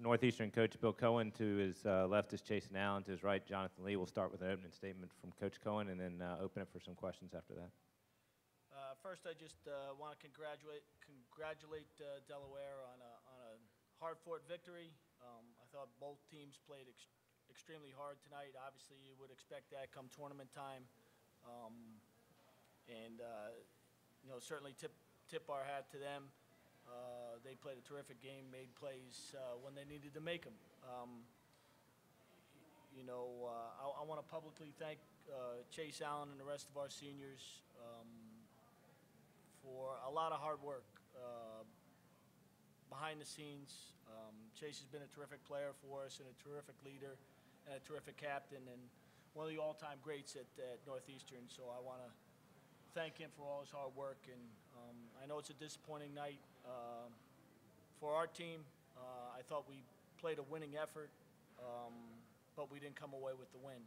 Northeastern coach Bill Cohen. To his left is Chase Allen. To his right, Jonathan Lee. We'll start with an opening statement from Coach Cohen and then open it for some questions after that. First, I just want to congratulate Delaware on a hard-fought victory. I thought both teams played extremely hard tonight. Obviously, you would expect that come tournament time, and certainly tip our hat to them. They played a terrific game, made plays when they needed to make them. I want to publicly thank Chase Allen and the rest of our seniors for a lot of hard work behind the scenes. Chase has been a terrific player for us and a terrific leader and a terrific captain and one of the all-time greats at Northeastern. So I want to thank him for all his hard work. And I know it's a disappointing night for our team. I thought we played a winning effort, but we didn't come away with the win.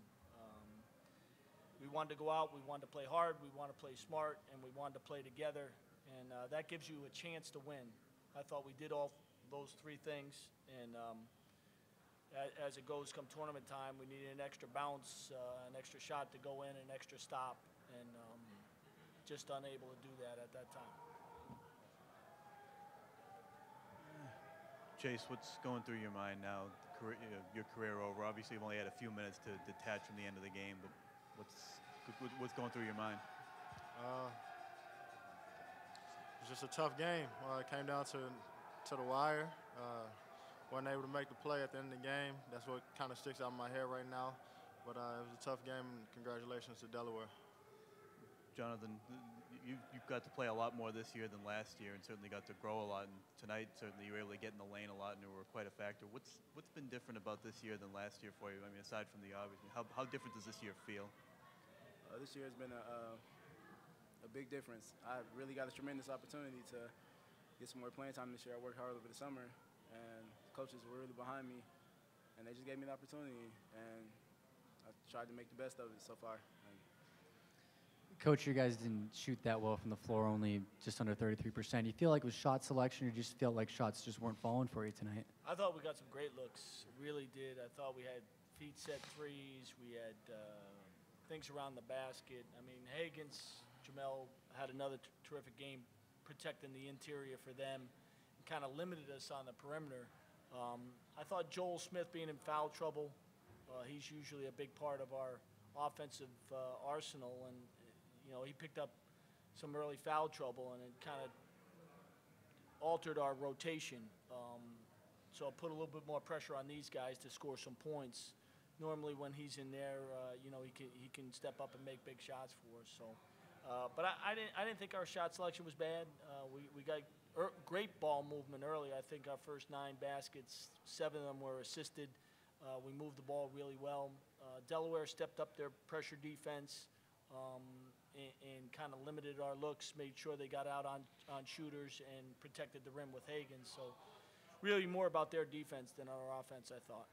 We wanted to go out, we wanted to play hard, we wanted to play smart, and we wanted to play together, and that gives you a chance to win. I thought we did all those three things, and as it goes come tournament time, we needed an extra bounce, an extra shot to go in, an extra stop, and just unable to do that at that time. Chase, what's going through your mind now, your career over? Obviously, you've only had a few minutes to detach from the end of the game, but what's going through your mind? It's just a tough game. It came down to the wire. Wasn't able to make the play at the end of the game. That's what kind of sticks out in my head right now. But it was a tough game, and congratulations to Delaware. Jonathan, you've got to play a lot more this year than last year and certainly got to grow a lot. And tonight, certainly you were able to get in the lane a lot and you were quite a factor. What's been different about this year than last year for you? I mean, aside from the obvious, how different does this year feel? This year has been a big difference. I really got a tremendous opportunity to get some more playing time this year. I worked hard over the summer, and the coaches were really behind me, and they just gave me the opportunity, and I tried to make the best of it so far. Coach, you guys didn't shoot that well from the floor, only just under 33%. You feel like it was shot selection, or just felt like shots just weren't falling for you tonight? I thought we got some great looks, really did. I thought we had feet set threes, we had things around the basket. I mean, Jamel had another terrific game protecting the interior for them and kind of limited us on the perimeter. I thought Joel Smith being in foul trouble, he's usually a big part of our offensive arsenal, and he picked up some early foul trouble, and it kind of altered our rotation. So it put a little bit more pressure on these guys to score some points. Normally when he's in there, he can step up and make big shots for us. So, but I didn't think our shot selection was bad. We got great ball movement early. I think our first 9 baskets, 7 of them were assisted. We moved the ball really well. Delaware stepped up their pressure defense and kind of limited our looks, made sure they got out on shooters and protected the rim with Hagan. So really more about their defense than our offense, I thought.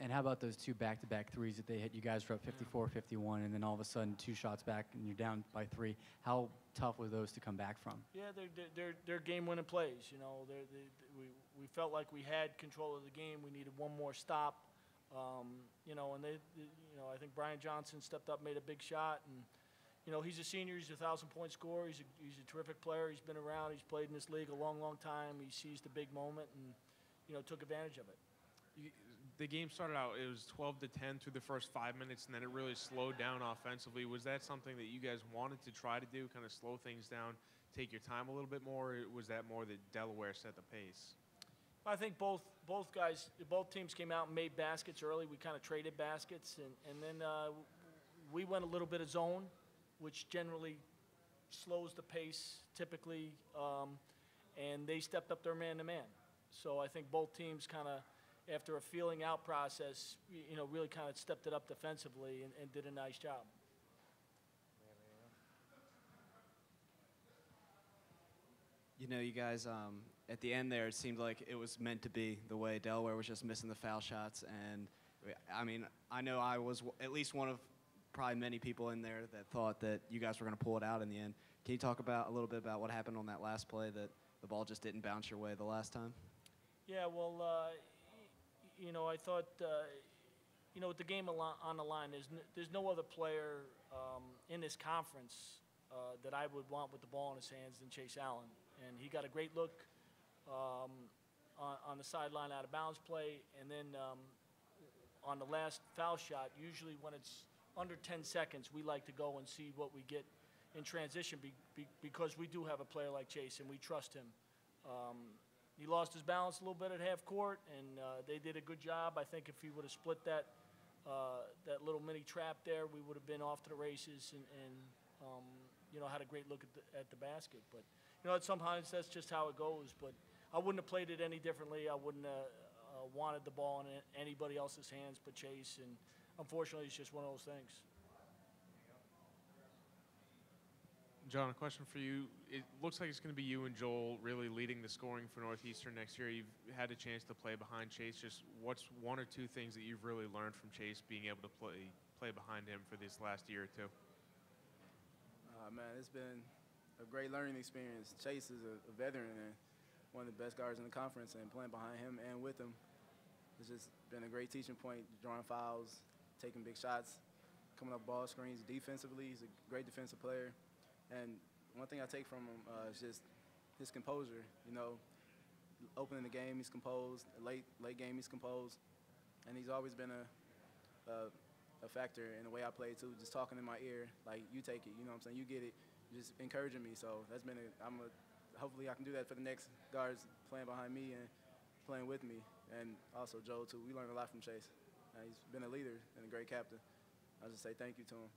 And how about those 2 back-to-back threes that they hit? You guys were up 54-51, and then all of a sudden 2 shots back and you're down by 3. How tough were those to come back from? Yeah, they're game-winning plays. We felt like we had control of the game. We needed one more stop. And I think Brian Johnson stepped up, made a big shot, and he's a senior. He's a 1,000-point scorer. He's a terrific player. He's been around. He's played in this league a long, long time. He seized the big moment and took advantage of it. The game started out, it was 12-10 through the first 5 minutes, and then it really slowed down offensively. Was that something that you guys wanted to try to do, kind of slow things down, take your time a little bit more, or was that more that Delaware set the pace? I think both teams came out and made baskets early. We kind of traded baskets, and then we went a little bit of zone, which generally slows the pace typically, and they stepped up their man-to-man. So I think both teams kind of, after a feeling out process, really kind of stepped it up defensively and did a nice job. You guys, at the end there, it seemed like it was meant to be the way Delaware was just missing the foul shots. And, I mean, I know I was at least one of probably many people in there that thought that you guys were going to pull it out in the end. Can you talk a little bit about what happened on that last play, that the ball just didn't bounce your way the last time? Yeah, well, I thought, with the game on the line, there's no other player in this conference that I would want with the ball in his hands than Chase Allen. And he got a great look on the sideline out of bounds play, and then on the last foul shot, usually when it's under 10 seconds, we like to go and see what we get in transition because we do have a player like Chase and we trust him. He lost his balance a little bit at half court, and they did a good job. I think if he would have split that little mini trap there, we would have been off to the races and had a great look at the basket. But sometimes that's just how it goes. But I wouldn't have played it any differently. I wouldn't have wanted the ball in anybody else's hands but Chase, and unfortunately, it's just one of those things. John, a question for you. It looks like it's going to be you and Joel really leading the scoring for Northeastern next year. You've had a chance to play behind Chase. Just what's one or two things that you've really learned from Chase being able to play behind him for this last year or two? Man, it's been a great learning experience. Chase is a veteran and one of the best guards in the conference, and playing behind him and with him, it's just been a great teaching point, drawing fouls, taking big shots, coming up ball screens defensively. He's a great defensive player. And one thing I take from him is just his composure. Opening the game, he's composed. Late game, he's composed. And he's always been a factor in the way I play, too, just talking in my ear, like, you take it, you know what I'm saying? You get it, just encouraging me. So that's been hopefully I can do that for the next guards playing behind me and playing with me. And also Joe, too. We learned a lot from Chase. He's been a leader and a great captain. I'll just say thank you to him.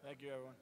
Thank you, everyone.